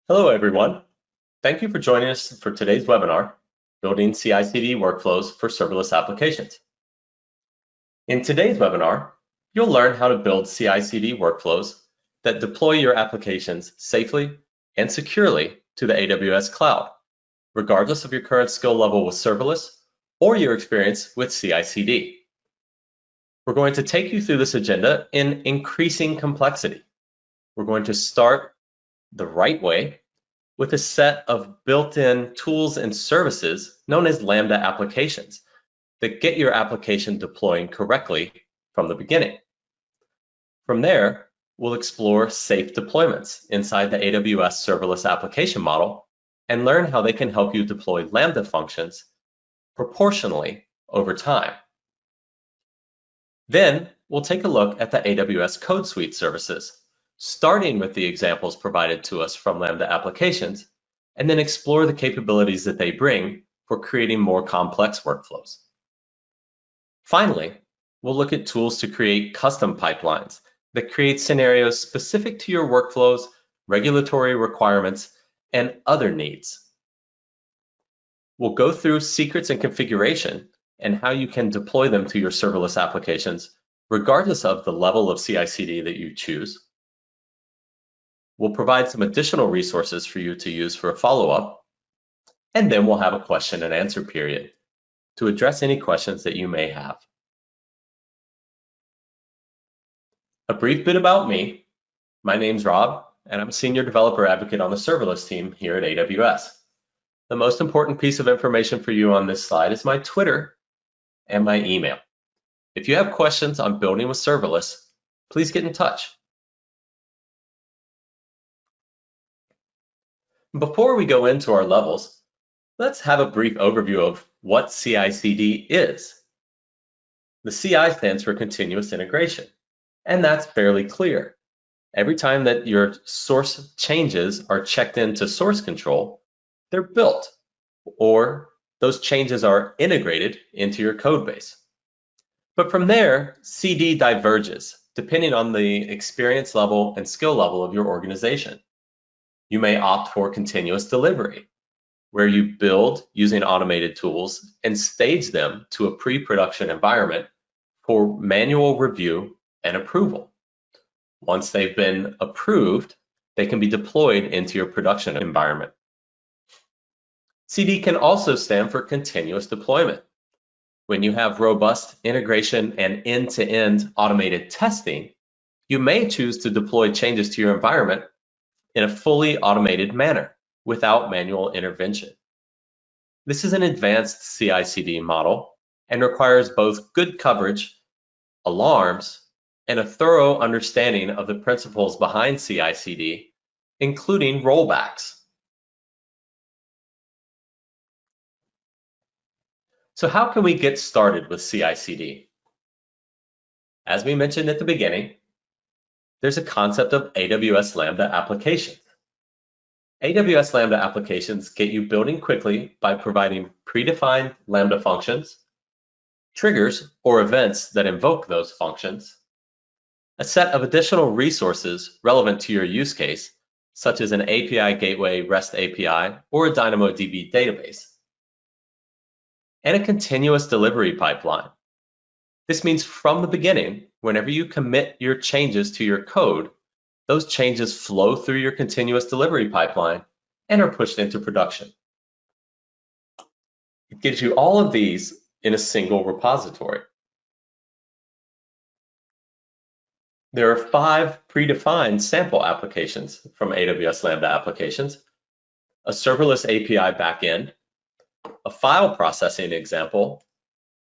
Hello, everyone. Thank you for joining us for today's webinar, Building CI/CD Workflows for Serverless Applications. In today's webinar, you'll learn how to build CI/CD workflows that deploy your applications safely and securely to the AWS cloud, regardless of your current skill level with serverless or your experience with CI/CD. We're going to take you through this agenda in increasing complexity. We're going to start the right way with a set of built-in tools and services known as Lambda applications that get your application deploying correctly from the beginning. From there, we'll explore safe deployments inside the AWS serverless application model and learn how they can help you deploy Lambda functions proportionally over time. Then we'll take a look at the AWS CodeSuite services, starting with the examples provided to us from Lambda applications, and then explore the capabilities that they bring for creating more complex workflows. Finally, we'll look at tools to create custom pipelines that create scenarios specific to your workflows, regulatory requirements, and other needs. We'll go through secrets and configuration and how you can deploy them to your serverless applications, regardless of the level of CI/CD that you choose. We'll provide some additional resources for you to use for a follow-up, and then we'll have a question and answer period to address any questions that you may have. A brief bit about me. My name's Rob, and I'm a Senior Developer Advocate on the Serverless team here at AWS. The most important piece of information for you on this slide is my Twitter and my email. If you have questions on building with serverless, please get in touch. Before we go into our levels, let's have a brief overview of what CI/CD is. The CI stands for continuous integration, and that's fairly clear. Every time that your source changes are checked into source control, they're built, or those changes are integrated into your code base. But from there, CD diverges, depending on the experience level and skill level of your organization. You may opt for continuous delivery, where you build using automated tools and stage them to a pre-production environment for manual review and approval. Once they've been approved, they can be deployed into your production environment. CD can also stand for continuous deployment. When you have robust integration and end-to-end automated testing, you may choose to deploy changes to your environment in a fully automated manner without manual intervention. This is an advanced CI/CD model and requires both good coverage, alarms, and a thorough understanding of the principles behind CI/CD, including rollbacks. So how can we get started with CI/CD? As we mentioned at the beginning, there's a concept of AWS Lambda applications. AWS Lambda applications get you building quickly by providing predefined Lambda functions, triggers or events that invoke those functions, a set of additional resources relevant to your use case, such as an API gateway, REST API, or a DynamoDB database, and a continuous delivery pipeline. This means from the beginning, whenever you commit your changes to your code, those changes flow through your continuous delivery pipeline and are pushed into production. It gives you all of these in a single repository. There are 5 predefined sample applications from AWS Lambda applications: a serverless API backend, a file processing example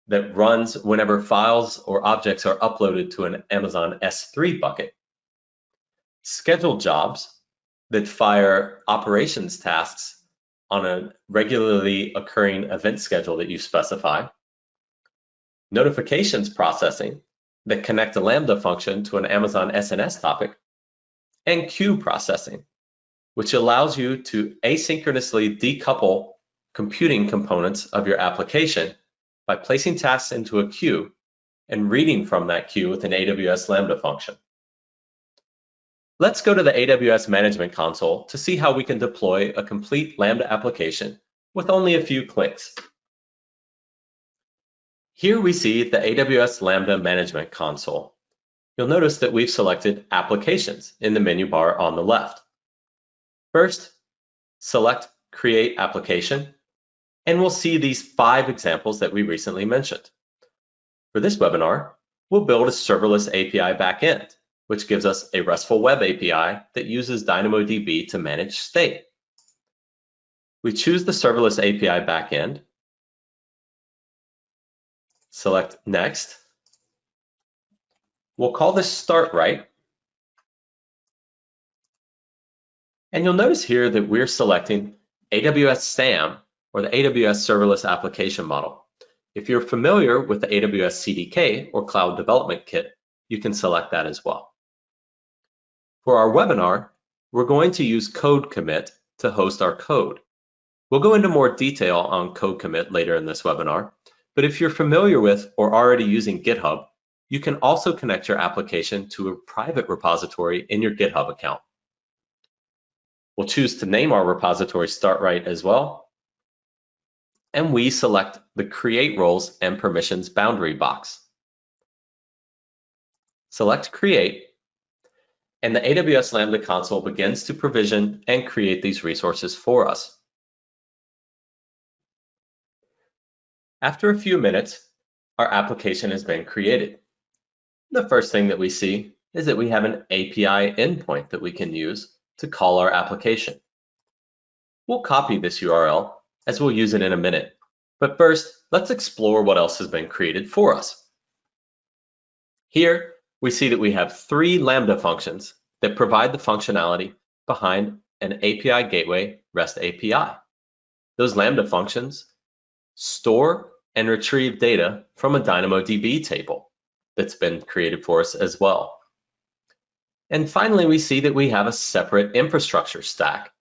that runs whenever files or objects are uploaded to an Amazon S3 bucket, scheduled jobs that fire operations tasks on a regularly occurring event schedule that you specify, notifications processing that connect a Lambda function to an Amazon SNS topic, and queue processing, which allows you to asynchronously decouple computing components of your application by placing tasks into a queue and reading from that queue with an AWS Lambda function. Let's go to the AWS Management Console to see how we can deploy a complete Lambda application with only a few clicks. Here we see the AWS Lambda Management Console. You'll notice that we've selected Applications in the menu bar on the left. First, select Create Application, and we'll see these 5 examples that we recently mentioned. For this webinar, we'll build a serverless API backend, which gives us a RESTful web API that uses DynamoDB to manage state. We choose the serverless API backend, select Next. We'll call this Start Right. And you'll notice here that we're selecting AWS SAM, or the AWS Serverless Application Model. If you're familiar with the AWS CDK or Cloud Development Kit, you can select that as well. For our webinar, we're going to use Code Commit to host our code. We'll go into more detail on Code Commit later in this webinar, but if you're familiar with or already using GitHub, you can also connect your application to a private repository in your GitHub account. We'll choose to name our repository StartRight as well, and we select the Create Roles and Permissions boundary box. Select Create, and the AWS Lambda console begins to provision and create these resources for us. After a few minutes, our application has been created. The first thing that we see is that we have an API endpoint that we can use to call our application. We'll copy this URL as we'll use it in a minute, but first, let's explore what else has been created for us. Here, we see that we have 3 Lambda functions that provide the functionality behind an API Gateway REST API. Those Lambda functions store and retrieve data from a DynamoDB table that's been created for us as well. And finally, we see that we have a separate infrastructure stack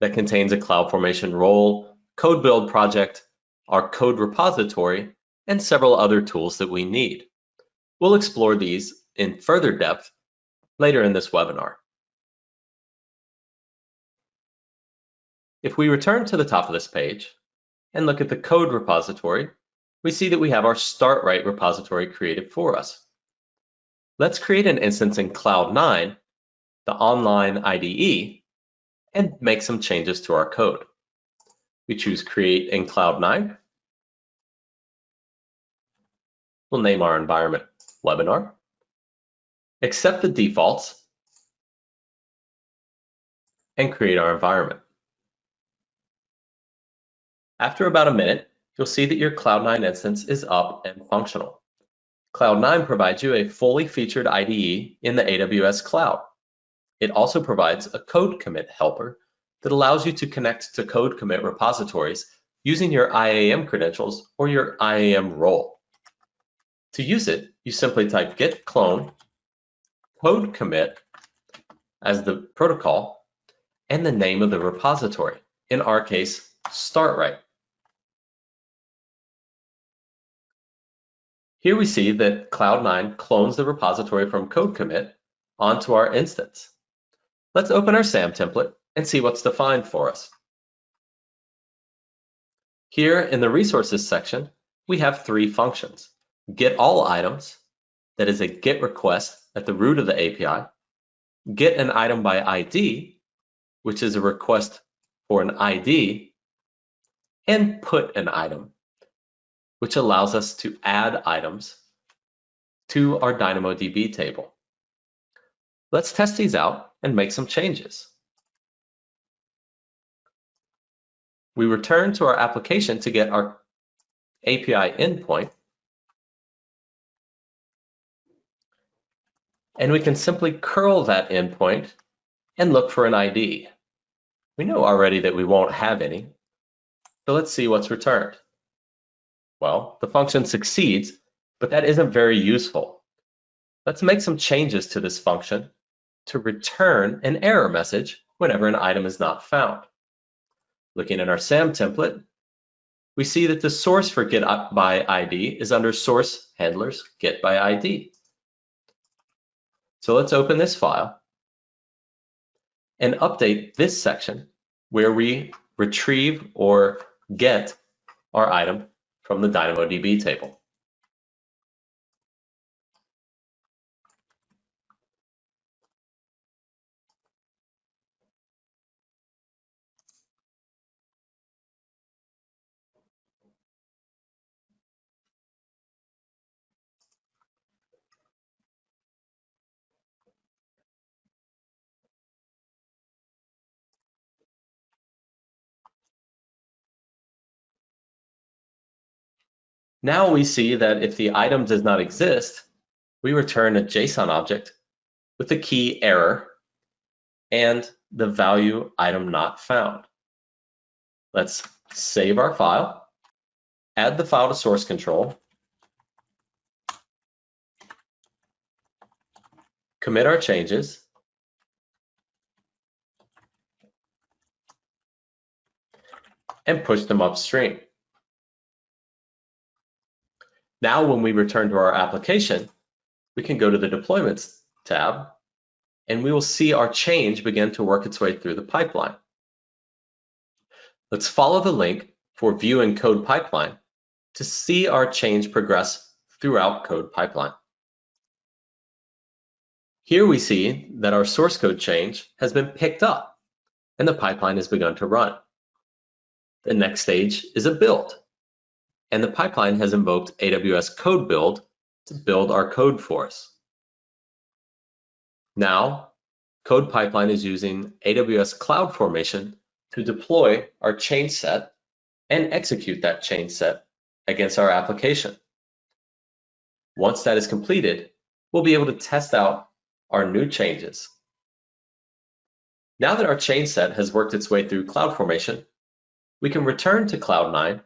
that contains a CloudFormation role, CodeBuild project, our code repository, and several other tools that we need. We'll explore these in further depth later in this webinar. If we return to the top of this page and look at the code repository, we see that we have our StartRight repository created for us. Let's create an instance in Cloud9, the online IDE, and make some changes to our code. We choose Create in Cloud9. We'll name our environment Webinar. Accept the defaults, and create our environment. After about a minute, you'll see that your Cloud9 instance is up and functional. Cloud9 provides you a fully featured IDE in the AWS cloud. It also provides a code commit helper that allows you to connect to code commit repositories using your IAM credentials or your IAM role. To use it, you simply type git clone code commit as the protocol and the name of the repository, in our case, StartRight. Here we see that Cloud9 clones the repository from code commit onto our instance. Let's open our SAM template and see what's defined for us. Here in the resources section, we have 3 functions. Get all items, that is a GET request at the root of the API. Get an item by ID, which is a request for an ID. And put an item, which allows us to add items to our DynamoDB table. Let's test these out and make some changes. We return to our application to get our API endpoint, and we can simply curl that endpoint and look for an ID. We know already that we won't have any, so let's see what's returned. Well, the function succeeds, but that isn't very useful. Let's make some changes to this function to return an error message whenever an item is not found. Looking at our SAM template, we see that the source for get by ID is under source handlers get by ID. So let's open this file and update this section where we retrieve or get our item from the DynamoDB table. Now we see that if the item does not exist, we return a JSON object with the key error and the value item not found. Let's save our file, add the file to source control, commit our changes, and push them upstream. Now when we return to our application, we can go to the Deployments tab, and we will see our change begin to work its way through the pipeline. Let's follow the link for viewing CodePipeline to see our change progress throughout CodePipeline. Here we see that our source code change has been picked up and the pipeline has begun to run. The next stage is a build, and the pipeline has invoked AWS CodeBuild to build our code for us. Now, CodePipeline is using AWS CloudFormation to deploy our change set and execute that change set against our application. Once that is completed, we'll be able to test out our new changes. Now that our change set has worked its way through CloudFormation, we can return to Cloud9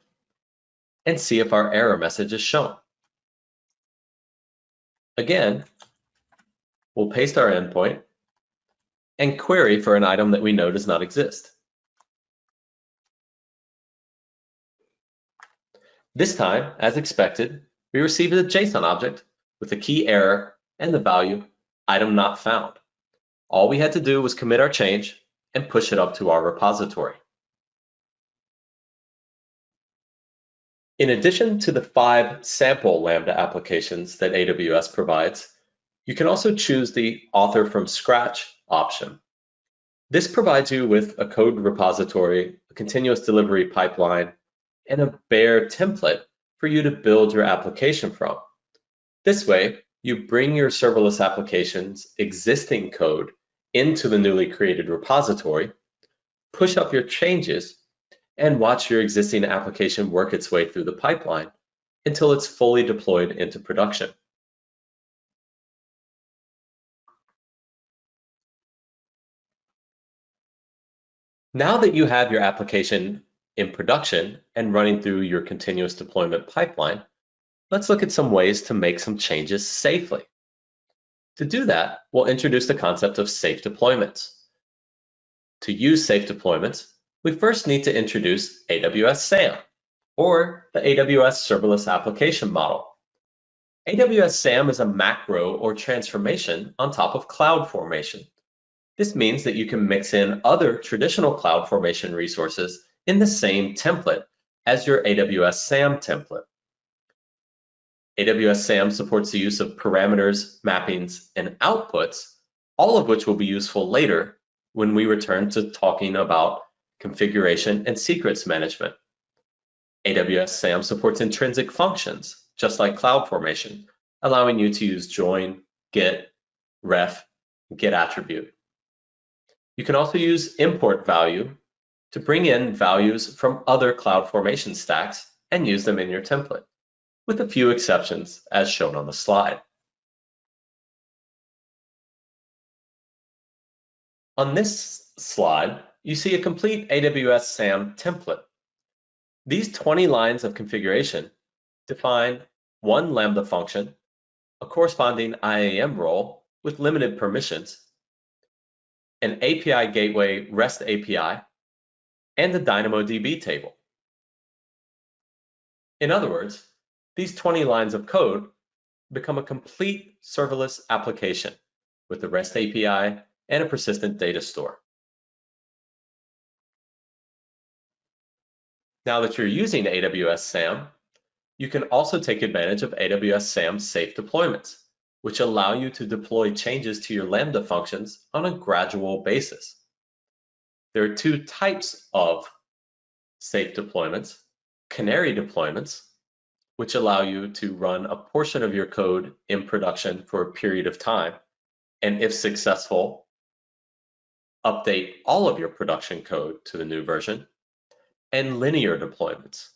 and see if our error message is shown. Again, we'll paste our endpoint and query for an item that we know does not exist. This time, as expected, we received a JSON object with the key error and the value item not found. All we had to do was commit our change and push it up to our repository. In addition to the 5 sample Lambda applications that AWS provides, you can also choose the Author from Scratch option. This provides you with a code repository, a continuous delivery pipeline, and a bare template for you to build your application from. This way, you bring your serverless application's existing code into the newly created repository, push up your changes, and watch your existing application work its way through the pipeline until it's fully deployed into production. Now that you have your application in production and running through your continuous deployment pipeline, let's look at some ways to make some changes safely. To do that, we'll introduce the concept of safe deployments. To use safe deployments, we first need to introduce AWS SAM, or the AWS Serverless Application Model. AWS SAM is a macro or transformation on top of CloudFormation. This means that you can mix in other traditional CloudFormation resources in the same template as your AWS SAM template. AWS SAM supports the use of parameters, mappings, and outputs, all of which will be useful later when we return to talking about configuration and secrets management. AWS SAM supports intrinsic functions, just like CloudFormation, allowing you to use join, get, ref, get attribute. You can also use import value to bring in values from other CloudFormation stacks and use them in your template, with a few exceptions as shown on the slide. On this slide, you see a complete AWS SAM template. These 20 lines of configuration define one Lambda function, a corresponding IAM role with limited permissions, an API gateway REST API, and the DynamoDB table. In other words, these 20 lines of code become a complete serverless application with the REST API and a persistent data store. Now that you're using AWS SAM, you can also take advantage of AWS SAM safe deployments, which allow you to deploy changes to your Lambda functions on a gradual basis. There are two types of safe deployments: Canary deployments, which allow you to run a portion of your code in production for a period of time, and if successful, update all of your production code to the new version; and linear deployments,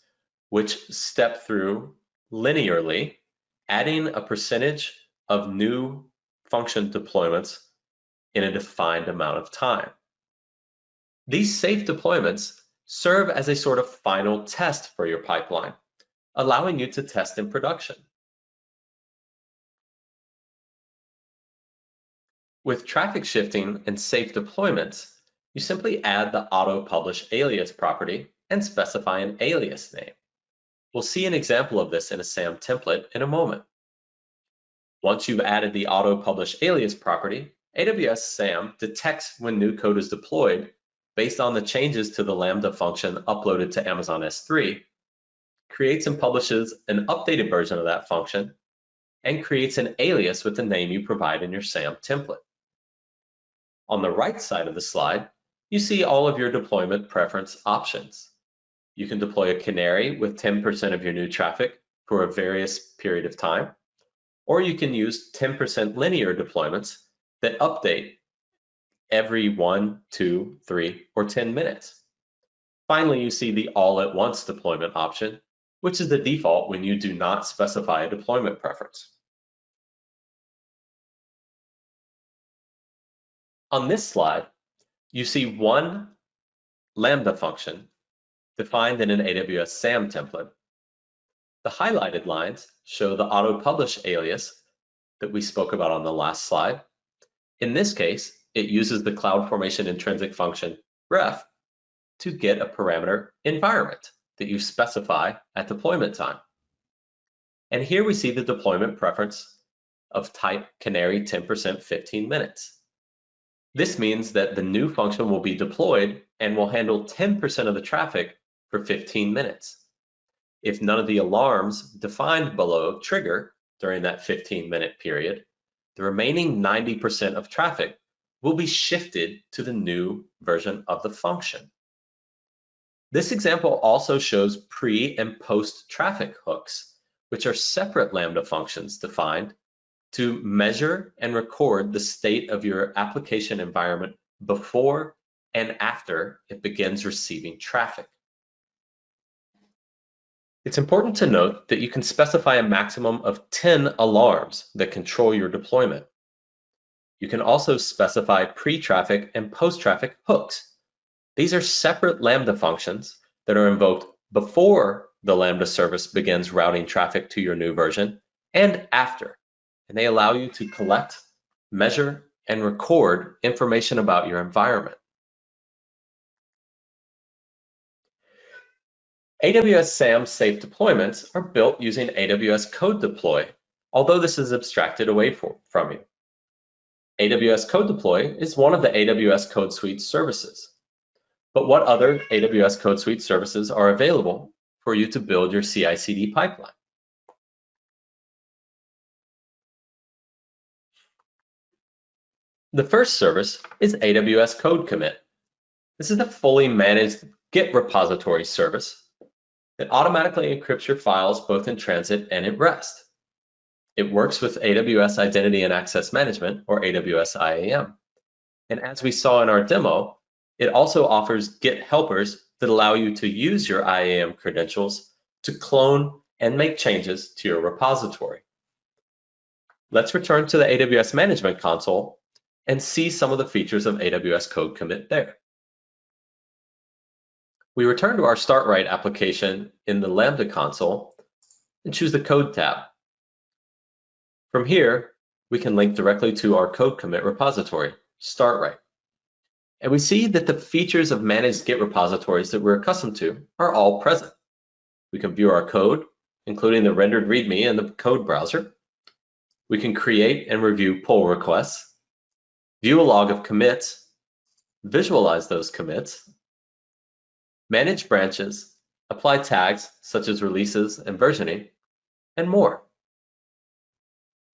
which step through linearly, adding a percentage of new function deployments in a defined amount of time. These safe deployments serve as a sort of final test for your pipeline, allowing you to test in production. With traffic shifting and safe deployments, you simply add the auto-publish alias property and specify an alias name. We'll see an example of this in a SAM template in a moment. Once you've added the auto-publish alias property, AWS SAM detects when new code is deployed based on the changes to the Lambda function uploaded to Amazon S3, creates and publishes an updated version of that function, and creates an alias with the name you provide in your SAM template. On the right side of the slide, you see all of your deployment preference options. You can deploy a Canary with 10% of your new traffic for a various period of time, or you can use 10% linear deployments that update every 1, 2, 3, or 10 minutes. Finally, you see the all-at-once deployment option, which is the default when you do not specify a deployment preference. On this slide, you see one Lambda function defined in an AWS SAM template. The highlighted lines show the auto-publish alias that we spoke about on the last slide. In this case, it uses the CloudFormation intrinsic function ref to get a parameter environment that you specify at deployment time. And here we see the deployment preference of type Canary 10% 15 minutes. This means that the new function will be deployed and will handle 10% of the traffic for 15 minutes. If none of the alarms defined below trigger during that 15-minute period, the remaining 90% of traffic will be shifted to the new version of the function. This example also shows pre and post traffic hooks, which are separate Lambda functions defined to measure and record the state of your application environment before and after it begins receiving traffic. It's important to note that you can specify a maximum of 10 alarms that control your deployment. You can also specify pre-traffic and post-traffic hooks. These are separate Lambda functions that are invoked before the Lambda service begins routing traffic to your new version and after, and they allow you to collect, measure, and record information about your environment. AWS SAM safe deployments are built using AWS Code Deploy, although this is abstracted away from you. AWS Code Deploy is one of the AWS CodeSuite services. But what other AWS CodeSuite services are available for you to build your CI/CD pipeline? The first service is AWS Code Commit. This is a fully managed Git repository service that automatically encrypts your files both in transit and at rest. It works with AWS Identity and Access Management, or AWS IAM. And as we saw in our demo, it also offers Git helpers that allow you to use your IAM credentials to clone and make changes to your repository. Let's return to the AWS Management Console and see some of the features of AWS Code Commit there. We return to our Start Write application in the Lambda console and choose the Code tab. From here, we can link directly to our Code Commit repository, Start Write. And we see that the features of managed Git repositories that we're accustomed to are all present. We can view our code, including the rendered README in the code browser. We can create and review pull requests, view a log of commits, visualize those commits, manage branches, apply tags such as releases and versioning, and more.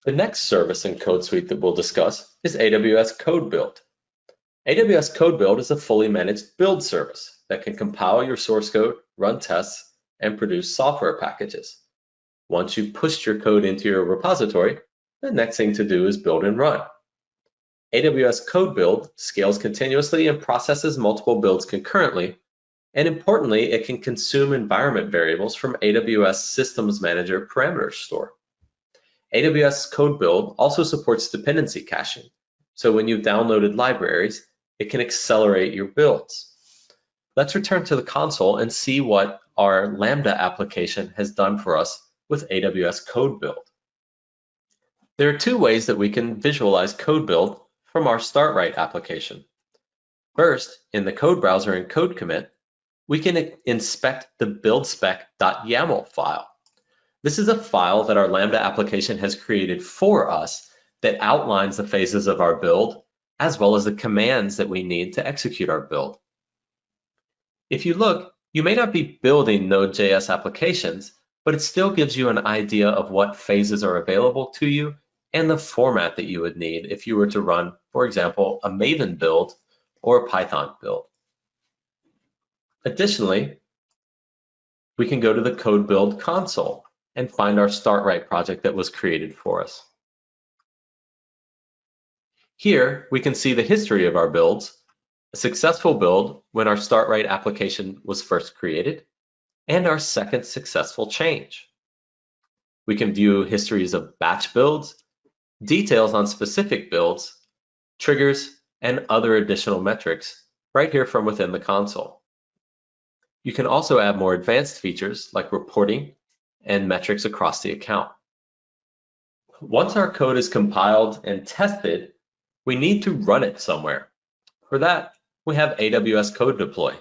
The next service in CodeSuite that we'll discuss is AWS CodeBuild. AWS CodeBuild is a fully managed build service that can compile your source code, run tests, and produce software packages. Once you've pushed your code into your repository, the next thing to do is build and run. AWS CodeBuild scales continuously and processes multiple builds concurrently, and importantly, it can consume environment variables from AWS Systems Manager Parameter Store. AWS CodeBuild also supports dependency caching, so when you've downloaded libraries, it can accelerate your builds. Let's return to the console and see what our Lambda application has done for us with AWS CodeBuild. There are two ways that we can visualize CodeBuild from our StartRight application. First, in the code browser and code commit, we can inspect the buildspec.yaml file. This is a file that our Lambda application has created for us that outlines the phases of our build, as well as the commands that we need to execute our build. If you look, you may not be building Node.js applications, but it still gives you an idea of what phases are available to you and the format that you would need if you were to run, for example, a Maven build or a Python build. Additionally, we can go to the CodeBuild console and find our StartRight project that was created for us. Here, we can see the history of our builds, a successful build when our StartRight application was first created, and our second successful change. We can view histories of batch builds, details on specific builds, triggers, and other additional metrics right here from within the console. You can also add more advanced features like reporting and metrics across the account. Once our code is compiled and tested, we need to run it somewhere. For that, we have AWS Code Deploy.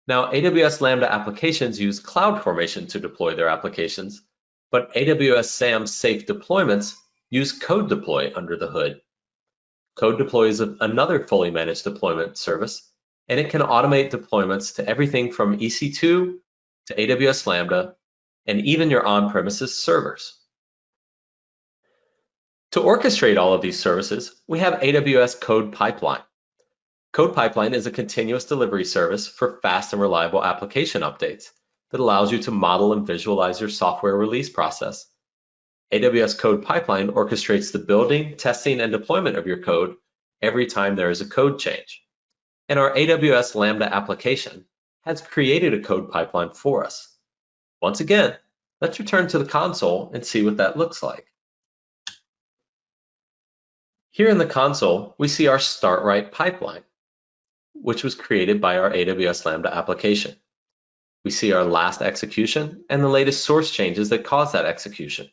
Now, AWS Lambda applications use CloudFormation to deploy their applications, but AWS SAM safe deployments use Code Deploy under the hood. Code Deploy is another fully managed deployment service, and it can automate deployments to everything from EC2 to AWS Lambda, and even your on-premises servers. To orchestrate all of these services, we have AWS CodePipeline. CodePipeline is a continuous delivery service for fast and reliable application updates that allows you to model and visualize your software release process. AWS CodePipeline orchestrates the building, testing, and deployment of your code every time there is a code change. And our AWS Lambda application has created a code pipeline for us. Once again, let's return to the console and see what that looks like. Here in the console, we see our StartRight pipeline, which was created by our AWS Lambda application. We see our last execution and the latest source changes that caused that execution.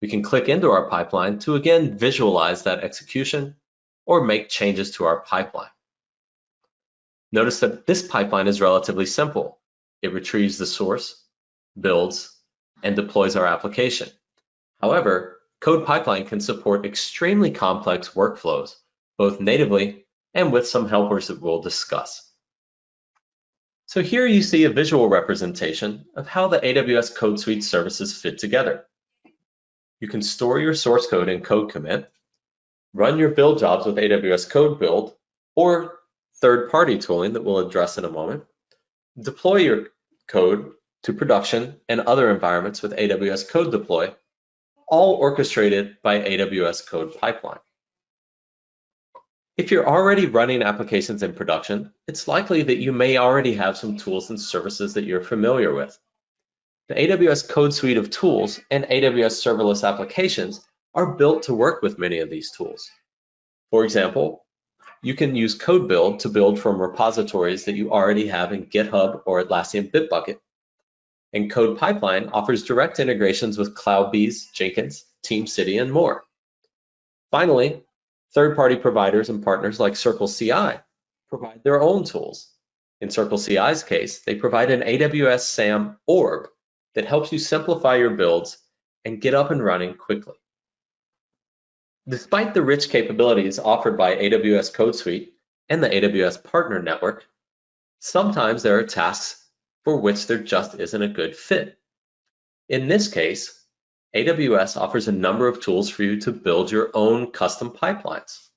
We can click into our pipeline to again visualize that execution or make changes to our pipeline. Notice that this pipeline is relatively simple. It retrieves the source, builds, and deploys our application. However, CodePipeline can support extremely complex workflows, both natively and with some helpers that we'll discuss. So here you see a visual representation of how the AWS CodeSuite services fit together. You can store your source code in code commit, run your build jobs with AWS CodeBuild or third-party tooling that we'll address in a moment, deploy your code to production and other environments with AWS Code Deploy, all orchestrated by AWS CodePipeline. If you're already running applications in production, it's likely that you may already have some tools and services that you're familiar with. The AWS CodeSuite of tools and AWS serverless applications are built to work with many of these tools. For example, you can use CodeBuild to build from repositories that you already have in GitHub or Atlassian Bitbucket. And CodePipeline offers direct integrations with CloudBees, Jenkins, TeamCity, and more. Finally, third-party providers and partners like CircleCl provide their own tools. In CircleCl's case, they provide an AWS SAM org that helps you simplify your builds and get up and running quickly. Despite the rich capabilities offered by AWS CodeSuite and the AWS Partner Network, sometimes there are tasks for which there just isn't a good fit. In this case, AWS offers a number of tools for you to build your own custom pipelines.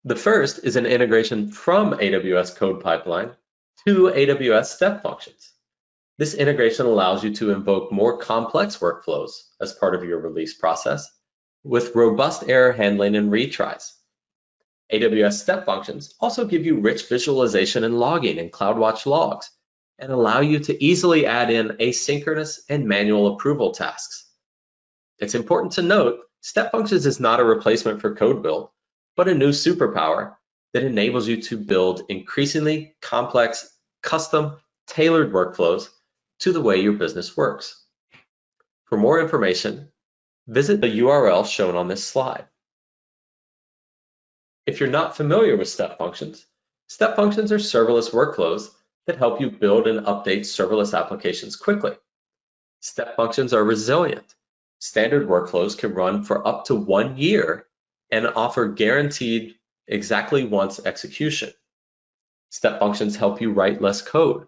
The first is an integration from AWS CodePipeline to AWS step functions. This integration allows you to invoke more complex workflows as part of your release process with robust error handling and retries. AWS step functions also give you rich visualization and logging in CloudWatch logs and allow you to easily add in asynchronous and manual approval tasks. It's important to note, step functions is not a replacement for CodeBuild, but a new superpower that enables you to build increasingly complex, custom, tailored workflows to the way your business works. For more information, visit the URL shown on this slide. If you're not familiar with step functions are serverless workflows that help you build and update serverless applications quickly. Step functions are resilient. Standard workflows can run for up to 1 year and offer guaranteed exactly once execution. Step functions help you write less code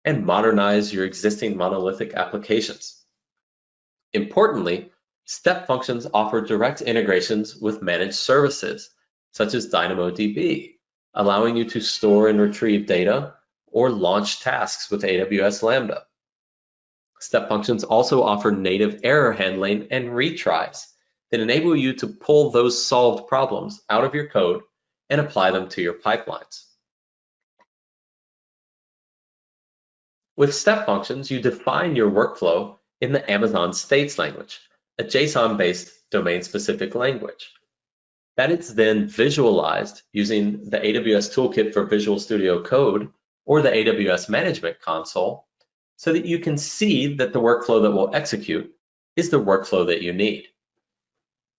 and modernize your existing monolithic applications. Importantly, step functions offer direct integrations with managed services, such as DynamoDB, allowing you to store and retrieve data or launch tasks with AWS Lambda. Step functions also offer native error handling and retries that enable you to pull those solved problems out of your code and apply them to your pipelines. With step functions, you define your workflow in the Amazon States language, a JSON-based domain-specific language. That is then visualized using the AWS Toolkit for Visual Studio Code or the AWS Management Console so that you can see that the workflow that will execute is the workflow that you need.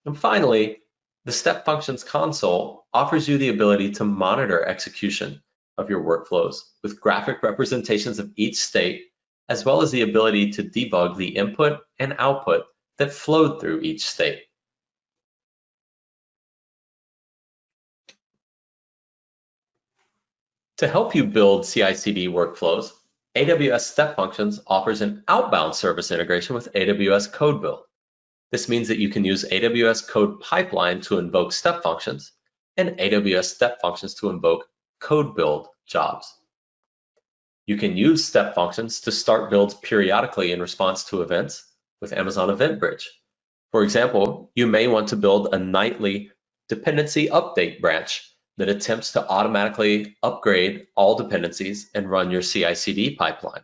And finally, the Step Functions console offers you the ability to monitor execution of your workflows with graphic representations of each state, as well as the ability to debug the input and output that flowed through each state. To help you build CI/CD workflows, AWS Step Functions offers an outbound service integration with AWS CodeBuild. This means that you can use AWS CodePipeline to invoke step functions and AWS step functions to invoke CodeBuild jobs. You can use step functions to start builds periodically in response to events with Amazon EventBridge. For example, you may want to build a nightly dependency update branch that attempts to automatically upgrade all dependencies and run your CI/CD pipeline.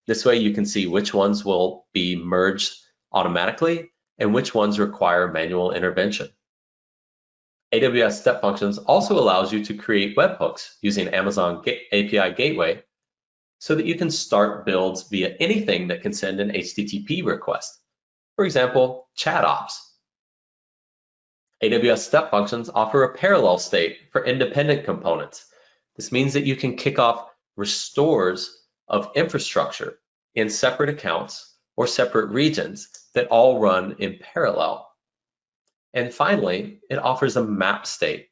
This way you can see which ones will be merged automatically and which ones require manual intervention. AWS Step Functions also allows you to create webhooks using Amazon API Gateway so that you can start builds via anything that can send an HTTP request. For example, chat ops. AWS Step Functions offer a parallel state for independent components. This means that you can kick off restores of infrastructure in separate accounts or separate regions that all run in parallel. And finally, it offers a map state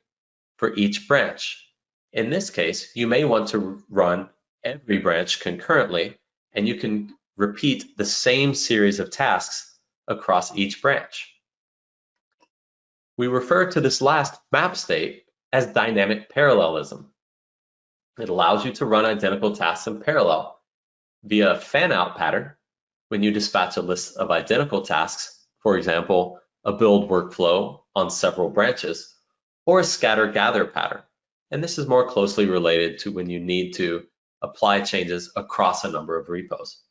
for each branch. In this case, you may want to run every branch concurrently, and you can repeat the same series of tasks across each branch. We refer to this last map state as dynamic parallelism. It allows you to run identical tasks in parallel via a fan-out pattern when you dispatch a list of identical tasks, for example, a build workflow on several branches, or a scatter-gather pattern. And this is more closely related to when you need to apply changes across a number of repos.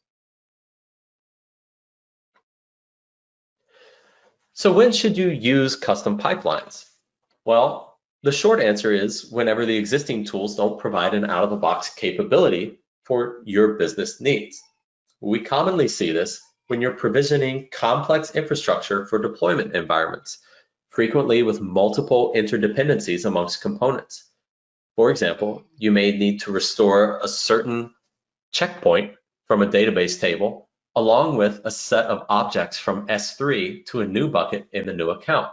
So when should you use custom pipelines? Well, the short answer is whenever the existing tools don't provide an out-of-the-box capability for your business needs. We commonly see this when you're provisioning complex infrastructure for deployment environments, frequently with multiple interdependencies amongst components. For example, you may need to restore a certain checkpoint from a database table along with a set of objects from S3 to a new bucket in the new account.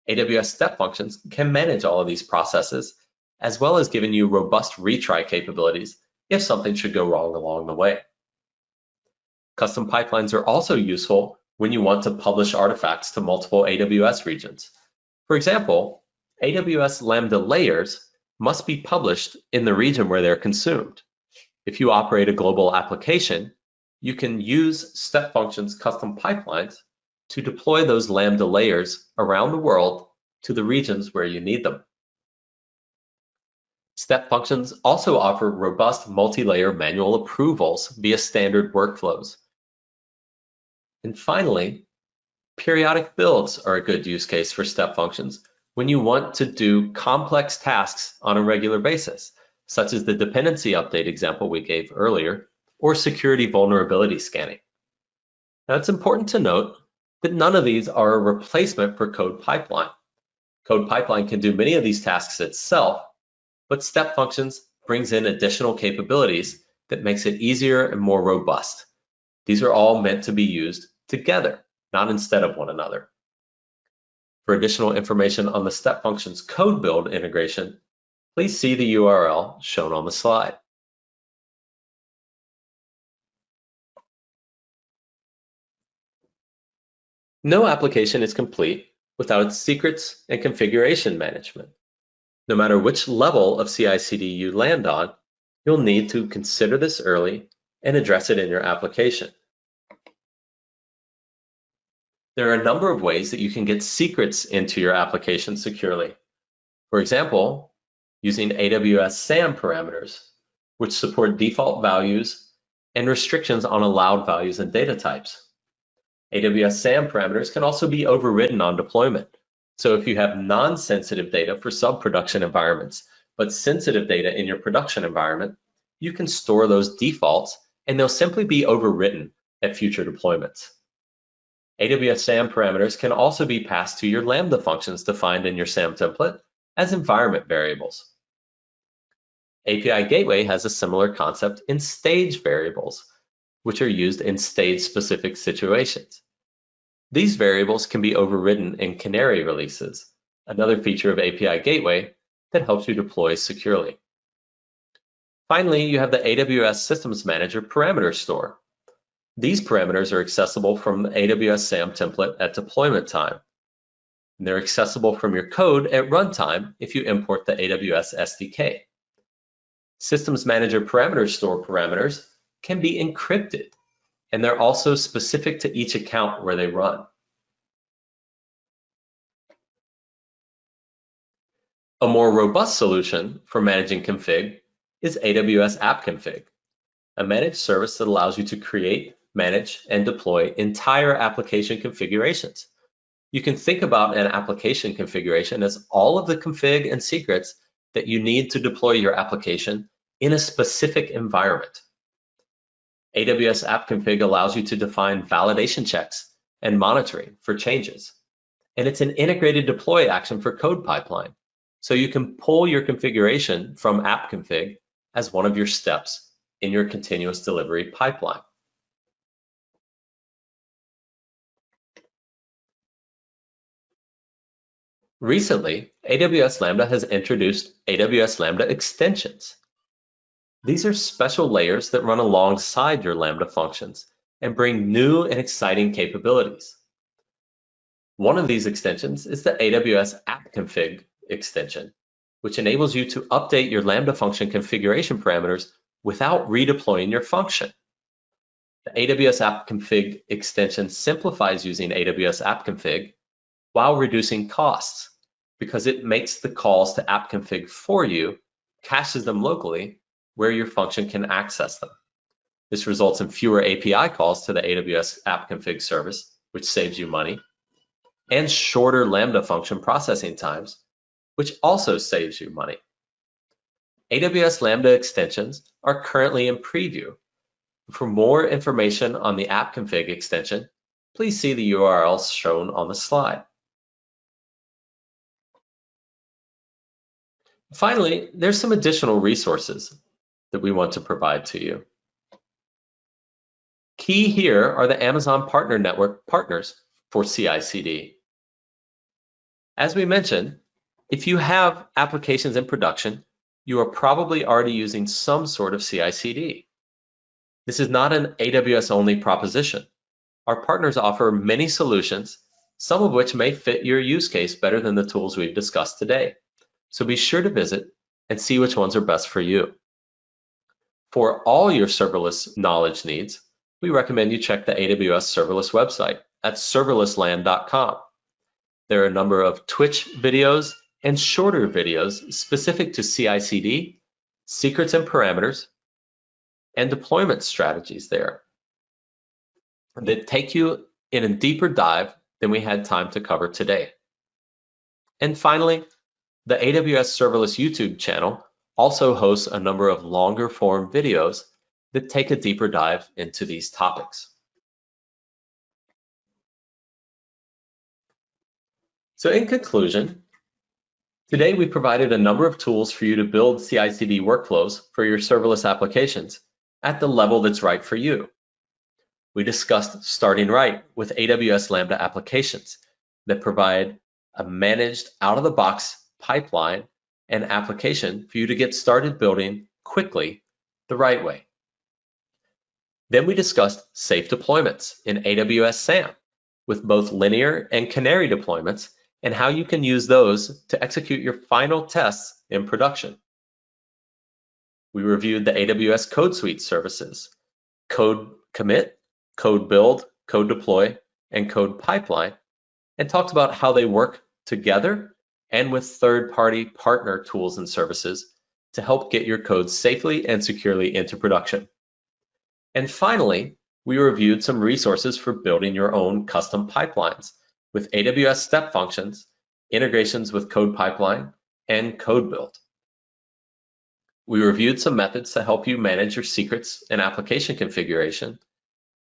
AWS Step Functions can manage all of these processes as well as giving you robust retry capabilities if something should go wrong along the way. Custom pipelines are also useful when you want to publish artifacts to multiple AWS regions. For example, AWS Lambda layers must be published in the region where they're consumed. If you operate a global application, you can use step functions custom pipelines to deploy those Lambda layers around the world to the regions where you need them. Step functions also offer robust multi-layer manual approvals via standard workflows. And finally, periodic builds are a good use case for step functions when you want to do complex tasks on a regular basis, such as the dependency update example we gave earlier, or security vulnerability scanning. Now, it's important to note that none of these are a replacement for CodePipeline. CodePipeline can do many of these tasks itself, but step functions brings in additional capabilities that makes it easier and more robust. These are all meant to be used together, not instead of one another. For additional information on the step functions CodeBuild integration, please see the URL shown on the slide. No application is complete without its secrets and configuration management. No matter which level of CI/CD you land on, you'll need to consider this early and address it in your application. There are a number of ways that you can get secrets into your application securely. For example, using AWS SAM parameters, which support default values and restrictions on allowed values and data types. AWS SAM parameters can also be overridden on deployment. So if you have non-sensitive data for sub-production environments, but sensitive data in your production environment, you can store those defaults and they'll simply be overwritten at future deployments. AWS SAM parameters can also be passed to your Lambda functions defined in your SAM template as environment variables. API Gateway has a similar concept in stage variables, which are used in stage-specific situations. These variables can be overridden in Canary releases, another feature of API Gateway that helps you deploy securely. Finally, you have the AWS Systems Manager parameter store. These parameters are accessible from the AWS SAM template at deployment time. And they're accessible from your code at runtime if you import the AWS SDK. Systems Manager parameter store parameters can be encrypted, and they're also specific to each account where they run. A more robust solution for managing config is AWS AppConfig, a managed service that allows you to create, manage, and deploy entire application configurations. You can think about an application configuration as all of the config and secrets that you need to deploy your application in a specific environment. AWS AppConfig allows you to define validation checks and monitoring for changes. And it's an integrated deploy action for CodePipeline. So you can pull your configuration from AppConfig as one of your steps in your continuous delivery pipeline. Recently, AWS Lambda has introduced AWS Lambda extensions. These are special layers that run alongside your Lambda functions and bring new and exciting capabilities. One of these extensions is the AWS AppConfig extension, which enables you to update your Lambda function configuration parameters without redeploying your function. The AWS AppConfig extension simplifies using AWS AppConfig while reducing costs because it makes the calls to AppConfig for you, caches them locally where your function can access them. This results in fewer API calls to the AWS AppConfig service, which saves you money, and shorter Lambda function processing times, which also saves you money. AWS Lambda extensions are currently in preview. For more information on the AppConfig extension, please see the URLs shown on the slide. Finally, there's some additional resources that we want to provide to you. Key here are the Amazon Partner Network partners for CI/CD. As we mentioned, if you have applications in production, you are probably already using some sort of CI/CD. This is not an AWS-only proposition. Our partners offer many solutions, some of which may fit your use case better than the tools we've discussed today. So be sure to visit and see which ones are best for you. For all your serverless knowledge needs, we recommend you check the AWS Serverless website at serverlessland.com. There are a number of Twitch videos and shorter videos specific to CI/CD, secrets and parameters, and deployment strategies there that take you in a deeper dive than we had time to cover today. And finally, the AWS Serverless YouTube channel also hosts a number of longer form videos that take a deeper dive into these topics. So in conclusion, today we provided a number of tools for you to build CI/CD workflows for your serverless applications at the level that's right for you. We discussed starting right with AWS Lambda applications that provide a managed out-of-the-box pipeline and application for you to get started building quickly the right way. Then we discussed safe deployments in AWS SAM with both linear and Canary deployments and how you can use those to execute your final tests in production. We reviewed the AWS CodeSuite services, Code Commit, CodeBuild, CodeDeploy, and CodePipeline, and talked about how they work together and with third-party partner tools and services to help get your code safely and securely into production. And finally, we reviewed some resources for building your own custom pipelines with AWS step functions, integrations with CodePipeline, and CodeBuild. We reviewed some methods to help you manage your secrets and application configuration,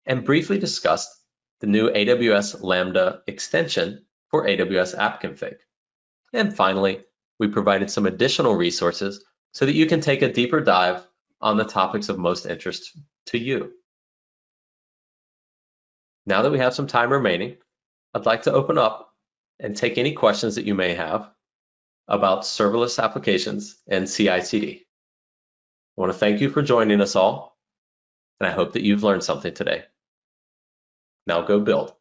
and briefly discussed the new AWS Lambda extension for AWS AppConfig. And finally, we provided some additional resources so that you can take a deeper dive on the topics of most interest to you. Now that we have some time remaining, I'd like to open up and take any questions that you may have about serverless applications and CI/CD. I want to thank you for joining us all, and I hope that you've learned something today. Now go build.